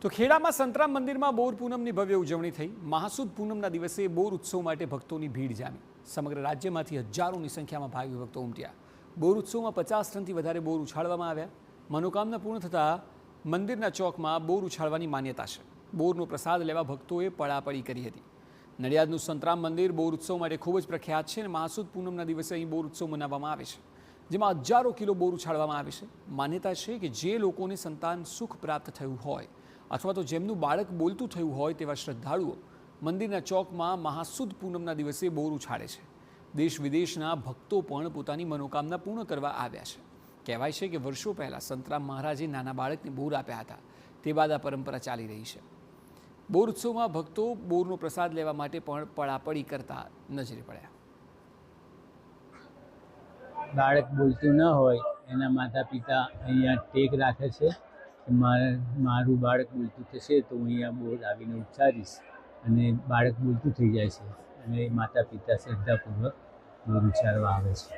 તો ખેડામાં સંતરામ મંદિરમાં બોર પૂનમની ભવ્ય ઉજવણી થઈ। મહાસુદ પૂનમના દિવસે બોર ઉત્સવ માટે ભક્તોની ભીડ જામી। સમગ્ર રાજ્યમાંથી હજારોની સંખ્યામાં ભાવિ ભક્તો ઉમટ્યા। બોર ઉત્સવમાં 50 ટનથી વધારે બોર ઉછાળવામાં આવ્યા। મનોકામના પૂર્ણ થતાં મંદિરના ચોકમાં બોર ઉછાળવાની માન્યતા છે। બોરનો પ્રસાદ લેવા ભક્તોએ પડાપડી કરી હતી। નડિયાદનું સંતરામ મંદિર બોર ઉત્સવ માટે ખૂબ જ પ્રખ્યાત છે અને મહાસુદ પૂનમના દિવસે અહીં બોર ઉત્સવ મનાવવામાં આવે છે, જેમાં હજારો કિલો બોર ઉછાળવામાં આવે છે। માન્યતા છે કે જે લોકોને સંતાન સુખ પ્રાપ્ત થયું હોય અથવા તો જેમનું બાળક બોલતું થયું હોય તેવા શ્રદ્ધાળુઓ મંદિરના ચોકમાં મહાસુદ પૂનમના દિવસે બોર ઉછાળે છે। દેશ વિદેશના ભક્તો પણ પોતાની મનોકામના પૂર્ણ કરવા આવ્યા છે। કહેવાય છે કે વર્ષો પહેલાં સંતરામ મહારાજે નાના બાળકને બોર આપ્યા હતા, તે બાદ આ પરંપરા ચાલી રહી છે। બોર ઉત્સવમાં ભક્તો બોરનો પ્રસાદ લેવા માટે પણ પડાપડી કરતા નજરે પડ્યા। બાળક બોલતું ન હોય એના માતા પિતા અહીંયા ટેક રાખે છે કે મારું બાળક બોલતું થશે તો હું અહીંયા બોર આવીને ઉચ્ચારીશ અને બાળક બોલતું થઈ જાય છે અને માતા પિતા શ્રદ્ધાપૂર્વક બોર ઉચ્ચારવા આવે છે।